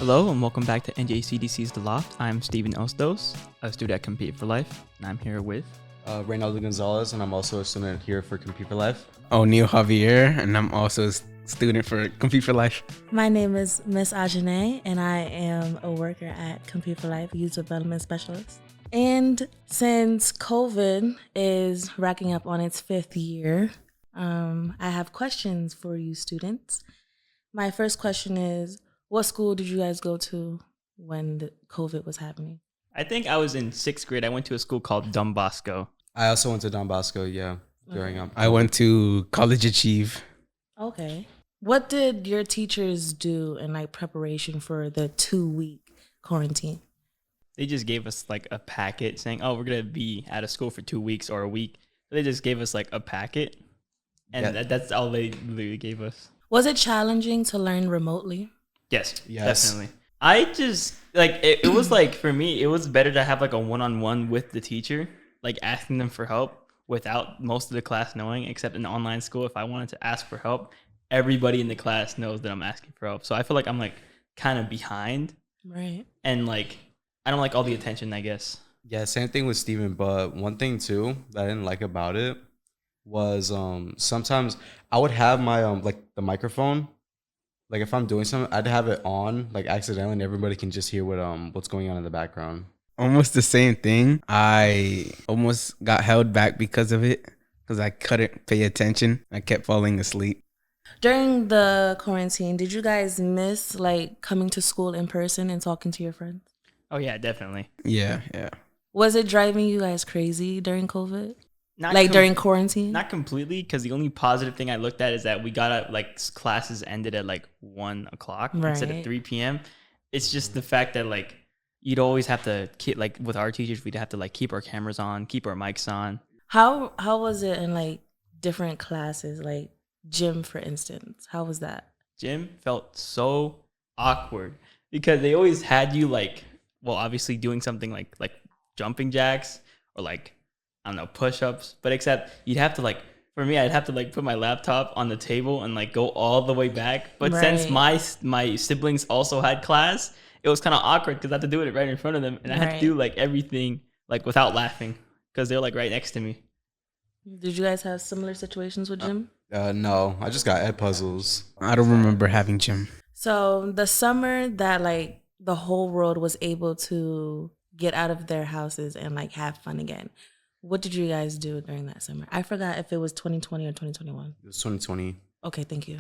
Hello and welcome back to NJCDC's The Loft. I'm Steven Ostos, a student at Compete for Life, and I'm here with Reynaldo Gonzalez, and I'm also a student here for Compete for Life. O'Neal Javier, and I'm also a student for Compete for Life. My name is Miss Ajane, and I am a worker at Compete for Life, Youth Development Specialist. And since COVID is racking up on its 5th year, I have questions for you students. My first question is, what school did you guys go to when the COVID was happening? I think I was in 6th grade. I went to a school called Don Bosco. I also went to Don Bosco, growing up. I went to College Achieve. Okay. What did your teachers do in preparation for the 2-week quarantine? They just gave us a packet saying, oh, we're going to be out of school for 2 weeks or a week. So they just gave us a packet, and that's all they literally gave us. Was it challenging to learn remotely? Yes, definitely. I just, it was for me, it was better to have a one-on-one with the teacher, asking them for help without most of the class knowing, except in online school, if I wanted to ask for help, everybody in the class knows that I'm asking for help. So I feel like I'm kind of behind. Right. And I don't like all the attention, I guess. Yeah, same thing with Steven, but one thing too that I didn't like about it was sometimes I would have my the microphone. If I'm doing something, I'd have it on accidentally, and everybody can just hear what's going on in the background. Almost the same thing. I almost got held back because of it, because I couldn't pay attention. I kept falling asleep. During the quarantine, did you guys miss coming to school in person and talking to your friends? Oh yeah, definitely. Yeah. Was it driving you guys crazy during COVID? Not during quarantine? Not completely, because the only positive thing I looked at is that we got out, classes ended at 1 o'clock instead of 3 p.m. It's just the fact that you'd always have to keep, with our teachers, we'd have to keep our cameras on, keep our mics on. How was it in different classes, gym, for instance? How was that? Gym felt so awkward because they always had you obviously doing something like jumping jacks or I don't know, push-ups, but except you'd have to for me, I'd have to put my laptop on the table and go all the way back. But since my siblings also had class, it was kind of awkward because I had to do it right in front of them, and I had to do everything without laughing because they're right next to me. Did you guys have similar situations with gym? No, I just got puzzles. I don't remember having gym. So the summer that the whole world was able to get out of their houses and have fun again, what did you guys do during that summer? I forgot if it was 2020 or 2021. It was 2020. Okay, thank you.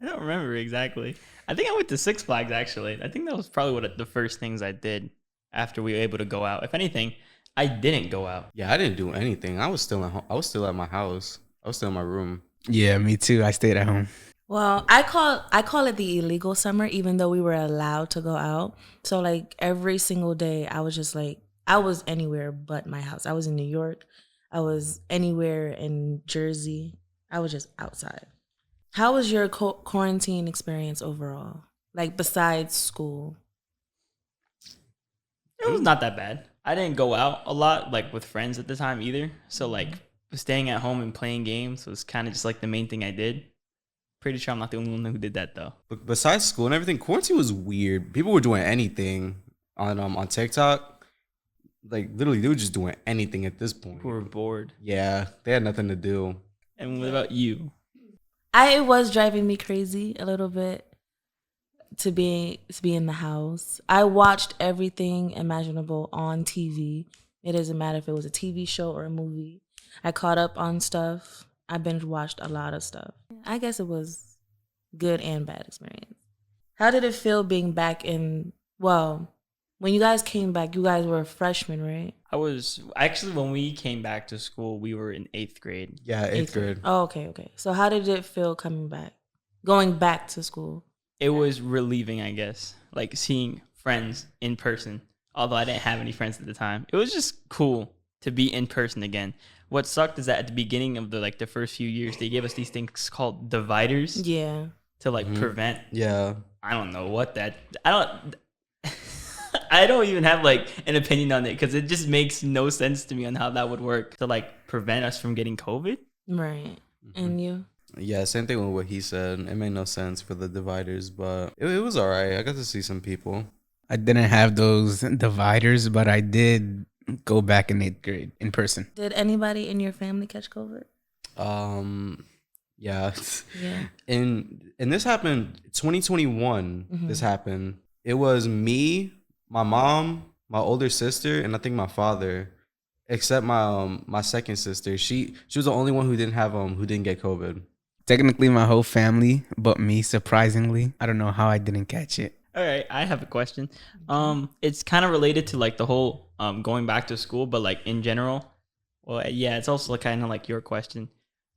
I don't remember exactly. I think I went to Six Flags, actually. I think that was probably one of the first things I did after we were able to go out. If anything, I didn't go out. Yeah, I didn't do anything. I was still at home. I was still at my house. I was still in my room. Yeah, me too. I stayed at home. Well, I call it the illegal summer, even though we were allowed to go out. So every single day, I was just I was anywhere but my house. I was in New York. I was anywhere in Jersey. I was just outside. How was your quarantine experience overall? Besides school? It was not that bad. I didn't go out a lot, with friends at the time either. So, staying at home and playing games was kind of just, the main thing I did. Pretty sure I'm not the only one who did that, though. But besides school and everything, quarantine was weird. People were doing anything on TikTok. Literally, they were just doing anything at this point. Who were bored. Yeah, they had nothing to do. And what about you? It was driving me crazy a little bit to be in the house. I watched everything imaginable on TV. It doesn't matter if it was a TV show or a movie. I caught up on stuff. I binge watched a lot of stuff. I guess it was good and bad experience. How did it feel being back when you guys came back, you guys were freshmen, right? I was actually, when we came back to school, we were in 8th grade. Yeah, 8th grade. Oh, okay. So how did it feel going back to school? It was relieving, I guess, seeing friends in person, although I didn't have any friends at the time. It was just cool to be in person again. What sucked is that at the beginning of the first few years, they gave us these things called dividers. Yeah. To prevent. Yeah. I don't know what that. I don't even have an opinion on it because it just makes no sense to me on how that would work to prevent us from getting COVID. Right. And you? Yeah, same thing with what he said. It made no sense for the dividers, but it was all right. I got to see some people. I didn't have those dividers, but I did go back in 8th grade in person. Did anybody in your family catch COVID? Yeah. Yeah. And this happened 2021. This happened. It was me, my mom, my older sister, and I think my father. Except my second sister. She was the only one who didn't get COVID. Technically, my whole family, but me, surprisingly. I don't know how I didn't catch it. All right, I have a question. It's kind of related to like the whole going back to school, but like in general. Well, yeah, it's also kind of like your question.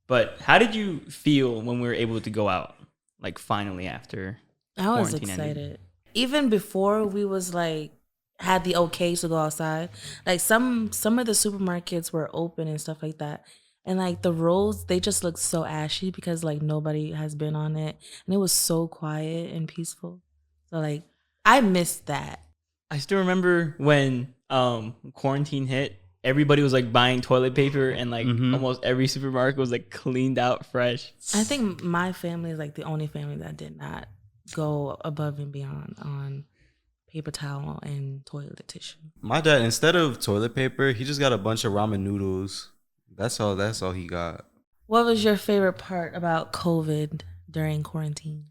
But how did you feel when we were able to go out? Like finally after I was quarantine excited. ended? Even before we was like had the okay to go outside. Like some of the supermarkets were open and stuff like that. And like the roads, they just look so ashy because like nobody has been on it. And it was so quiet and peaceful. So like I missed that. I still remember when quarantine hit, everybody was like buying toilet paper and like almost every supermarket was like cleaned out fresh. I think my family is like the only family that did not go above and beyond on paper towel and toilet tissue. My dad, instead of toilet paper, he just got a bunch of ramen noodles. That's all he got. What was your favorite part about COVID during quarantine?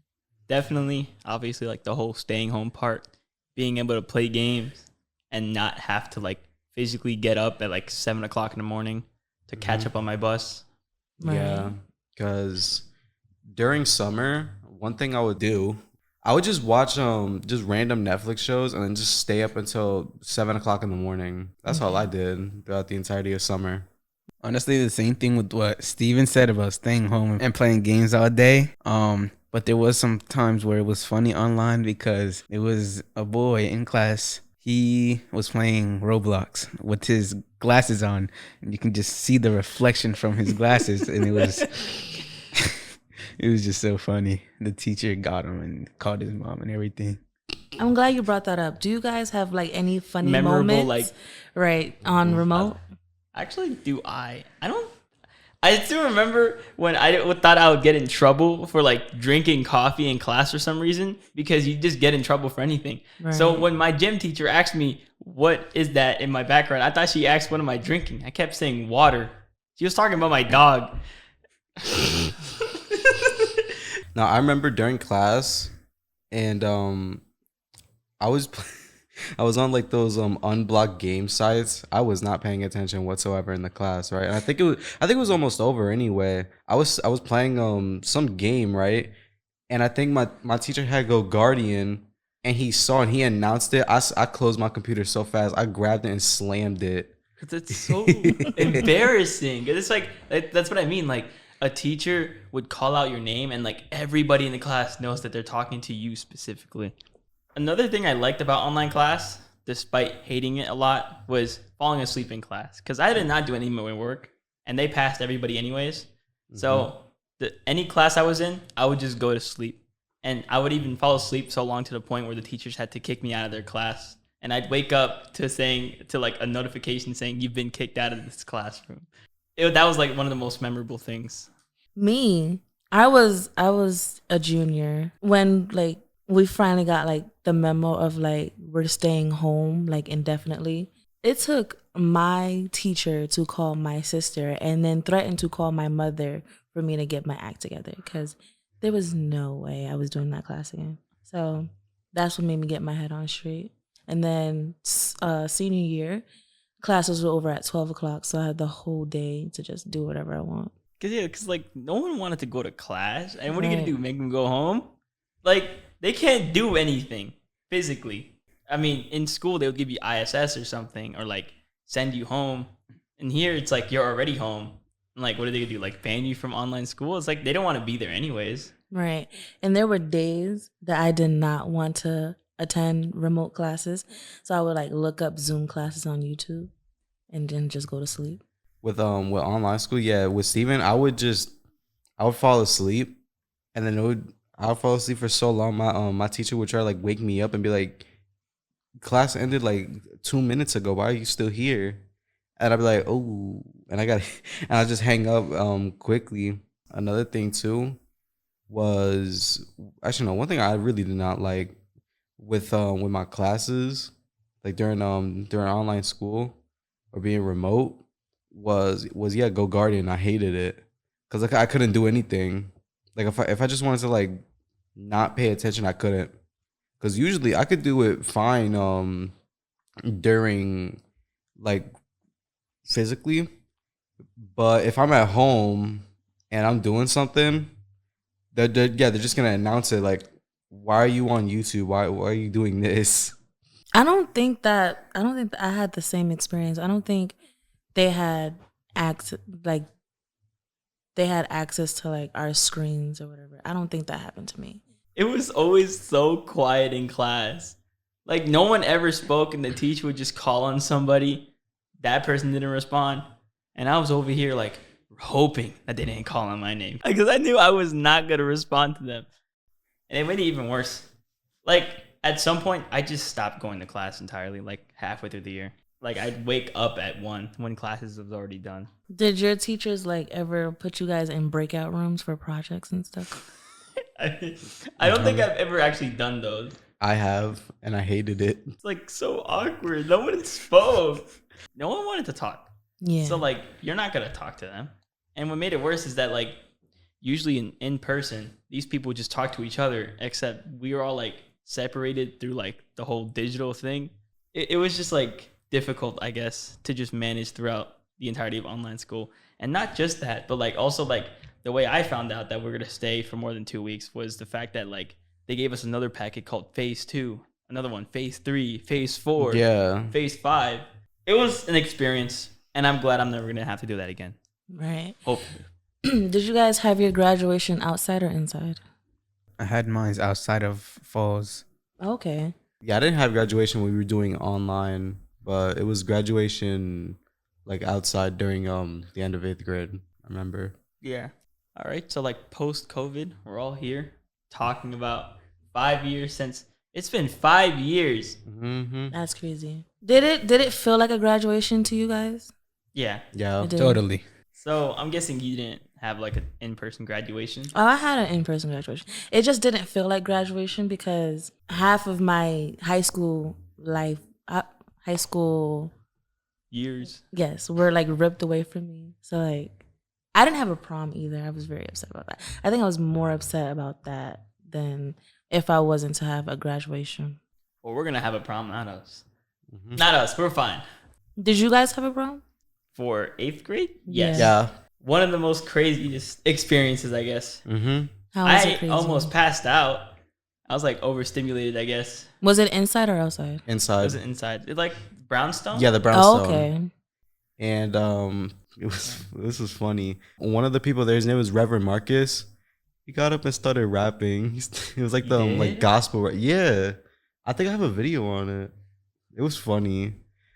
Definitely, obviously, like the whole staying home part, being able to play games and not have to like physically get up at like 7 o'clock in the morning to catch up on my bus. Right. Yeah, because during summer, one thing I would do, I would just watch just random Netflix shows and then just stay up until 7 o'clock in the morning. That's all I did throughout the entirety of summer. Honestly, the same thing with what Steven said about staying home and playing games all day. But there was some times where it was funny online because it was a boy in class. He was playing Roblox with his glasses on, and you can just see the reflection from his glasses, and it was it was just so funny. The teacher got him and called his mom and everything. I'm glad you brought that up. Do you guys have like any funny Memorable, moments? like right on remote? Actually, do I? I don't. I still remember when I thought I would get in trouble for like drinking coffee in class for some reason because you just get in trouble for anything. Right. So when my gym teacher asked me, what is that in my background? I thought she asked, what am I drinking? I kept saying water. She was talking about my dog. Now, I remember during class, and I was I was on like those unblocked game sites. I was not paying attention whatsoever in the class, right? And I think it was almost over anyway. I was playing some game, right? And I think my teacher had go Guardian, and he saw and he announced it. I closed my computer so fast. I grabbed it and slammed it. Because it's so embarrassing. It's like, that's what I mean. Like, a teacher would call out your name, and like everybody in the class knows that they're talking to you specifically. Another thing I liked about online class, despite hating it a lot, was falling asleep in class. Because I did not do any of my work, and they passed everybody anyways. Mm-hmm. So any class I was in, I would just go to sleep. And I would even fall asleep so long to the point where the teachers had to kick me out of their class. And I'd wake up to like a notification saying, you've been kicked out of this classroom. That was like one of the most memorable things. Me, I was a junior when like we finally got like the memo of like we're staying home like indefinitely. It took my teacher to call my sister and then threaten to call my mother for me to get my act together because there was no way I was doing that class again. So that's what made me get my head on straight. And then senior year, classes were over at 12 o'clock, so I had the whole day to just do whatever I want. Because like no one wanted to go to class, and what are you gonna do? Make them go home? Like they can't do anything physically. I mean, in school they would give you ISS or something, or like send you home. And here it's like you're already home. And like, what are they gonna do? Like ban you from online school? It's like they don't want to be there anyways. Right. And there were days that I did not want to attend remote classes, so I would like look up Zoom classes on YouTube and then just go to sleep. With online school, yeah, with Steven, I would fall asleep, and then I would fall asleep for so long. My teacher would try to like wake me up and be like, class ended like 2 minutes ago. Why are you still here? And I'd be like, oh, and I just hang up quickly. another thing too was actually no, one thing I really did not like with my classes, like during online school or being remote was yeah, Go Guardian. I hated it because like I couldn't do anything. Like if I just wanted to like not pay attention, I couldn't. Because usually I could do it fine during like physically, but if I'm at home and I'm doing something, they're just gonna announce it like, why are you on YouTube? Why are you doing this? I don't think that I had the same experience. I don't think they had access like they had access to like our screens or whatever. I don't think that happened to me. It was always so quiet in class. Like no one ever spoke, and the teacher would just call on somebody. That person didn't respond, and I was over here like hoping that they didn't call on my name because I knew I was not gonna respond to them, and it made it even worse. Like at some point, I just stopped going to class entirely. Like halfway through the year, like I'd wake up at 1 when classes was already done. Did your teachers like ever put you guys in breakout rooms for projects and stuff? I don't think I've ever actually done those. I have, and I hated it. It's like so awkward. No one spoke. No one wanted to talk. Yeah. So like you're not gonna talk to them. And what made it worse is that like usually in person, these people just talk to each other, except we were all like separated through like the whole digital thing. It was just like difficult, I guess, to just manage throughout the entirety of online school. And not just that, but like also like the way I found out that we're gonna stay for more than 2 weeks was the fact that like they gave us another packet called Phase 2, another one, Phase 3, Phase 4, Yeah. Phase 5. It was an experience, and I'm glad I'm never gonna have to do that again. Right. Hopefully. Did you guys have your graduation outside or inside? I had mine outside of Falls. Okay. Yeah, I didn't have graduation when we were doing online, but it was graduation like outside during the end of 8th grade. I remember. Yeah. All right. So like post COVID, we're all here talking about 5 years since it's been 5 years. Mm-hmm. That's crazy. Did it feel like a graduation to you guys? Yeah. Yeah. It did. Totally. So I'm guessing you didn't have like an in-person graduation. Oh, I had an in-person graduation. It just didn't feel like graduation because half of my high school life, high school, Years. yes, were like ripped away from me. So like, I didn't have a prom either. I was very upset about that. I think I was more upset about that than if I wasn't to have a graduation. Well, we're gonna have a prom, not us. Mm-hmm. Not us. We're fine. Did you guys have a prom? For 8th grade? Yes. Yeah. One of the most craziest experiences, I guess. Mm-hmm. How was I it crazy? almost passed out. I was like overstimulated, I guess. Was it inside or outside? It Inside. was inside. It like brownstone? Yeah, the brownstone. Oh, okay. And this was funny. One of the people there, his name was Reverend Marcus. He got up and started rapping. It was like He the did? like gospel. Yeah, I think I have a video on it. It was funny.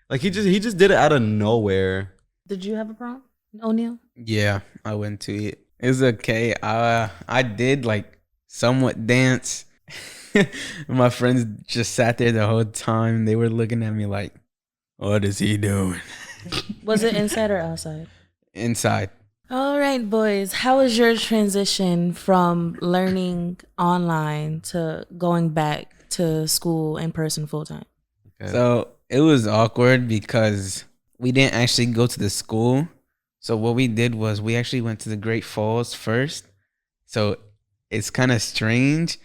Like he just did it out of nowhere. Did you have a prom, O'Neal? Yeah, I went to it. It was okay. I did like somewhat dance. My friends just sat there the whole time. They were looking at me like, "What is he doing?" Was it inside or outside? Inside. All right, boys. How was your transition from learning online to going back to school in person full time? Okay. So it was awkward because we didn't actually go to the school. So what we did was we actually went to the Great Falls first. So it's kind of strange.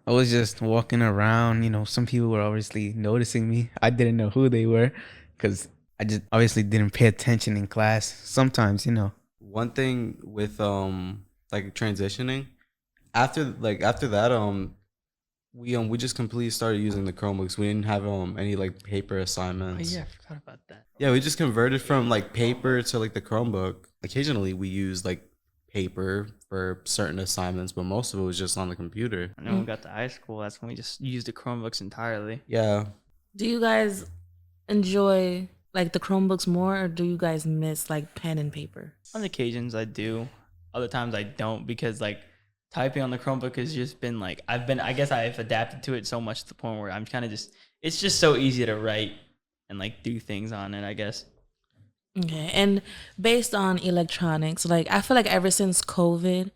I was just walking around, you know, some people were obviously noticing me. I didn't know who they were because I just obviously didn't pay attention in class. Sometimes, you know. One thing with like transitioning after that we just completely started using the Chromebooks. We didn't have any like paper Oh, assignments. yeah, I forgot about that. Yeah, we just converted from like paper to like the Chromebook. Occasionally we use like paper for certain assignments, but most of it was just on the computer. And then when we got to high school, that's when we just used the Chromebooks entirely. Yeah. Do you guys enjoy like the Chromebooks more, or do you guys miss like pen and paper? On occasions I do. Other times I don't because like typing on the Chromebook has just been like I guess I've adapted to it so much to the point where I'm kind of just it's just so easy to write and like do things on it, I guess. Okay. And based on electronics, like I feel like ever since COVID,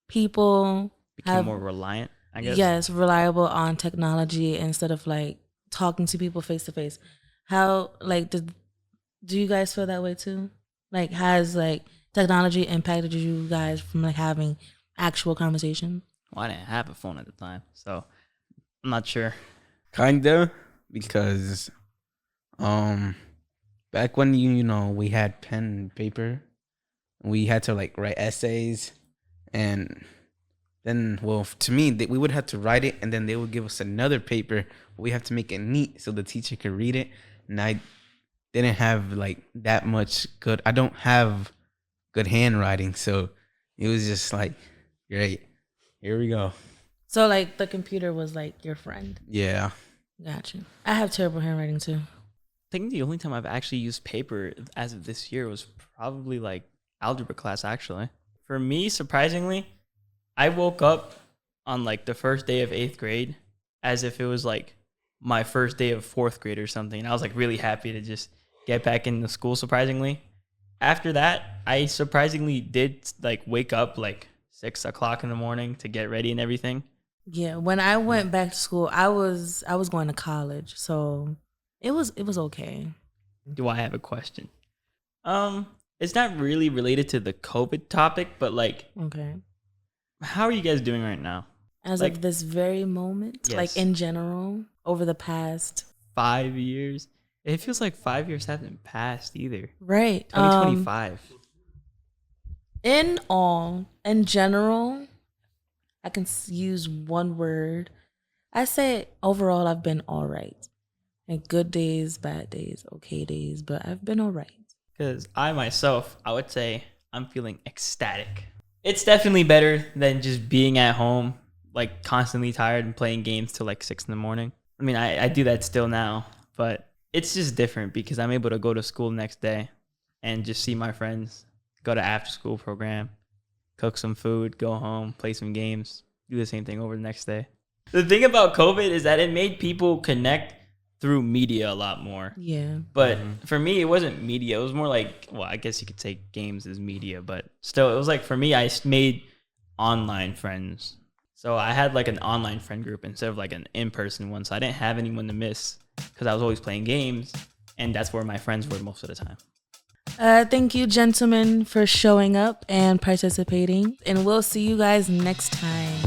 people Became have, more reliant, I guess. yes, reliable on technology instead of like talking to people face to face. How like do you guys feel that way too? Like has like technology impacted you guys from like having actual conversation? Well, I didn't have a phone at the time, so I'm not sure. Kinda, because back when you know we had pen and paper, we had to like write essays, and then well to me we would have to write it, and then they would give us another paper. We have to make it neat so the teacher could read it, and I didn't have like that much good. I don't have good handwriting, so it was just like great. Here we go. So like the computer was like your friend. Yeah. Gotcha. I have terrible handwriting too. I think the only time I've actually used paper as of this year was probably like algebra class, actually. For me, surprisingly, I woke up on like the first day of 8th grade as if it was like my first day of 4th grade or something. And I was like really happy to just get back into school, surprisingly. After that, I surprisingly did like wake up like 6 o'clock in the morning to get ready and everything. Yeah, when I went back to school, I was going to college, so it was okay. Do I have a question? It's not really related to the COVID topic, but like, Okay. how are you guys doing right now? As Like- of this very moment, Yes. like in general, over the past 5 years? It feels like 5 years haven't passed either. right 2025. in general, I can use one word. I say overall, I've been all right. Like good days, bad days, okay days, but I've been all right. Because I myself, I would say I'm feeling ecstatic. It's definitely better than just being at home, like constantly tired and playing games till like 6 in the morning. I mean, I do that still now, but it's just different because I'm able to go to school the next day and just see my friends, go to after school program, cook some food, go home, play some games, do the same thing over the next day. The thing about COVID is that it made people connect through media a lot more. Yeah. But for me, it wasn't media. It was more like, well, I guess you could say games as media, but still, it was like for me, I made online friends. So I had like an online friend group instead of like an in-person one. So I didn't have anyone to miss because I was always playing games, and that's where my friends were most of the time. Thank you, gentlemen, for showing up and participating. And we'll see you guys next time.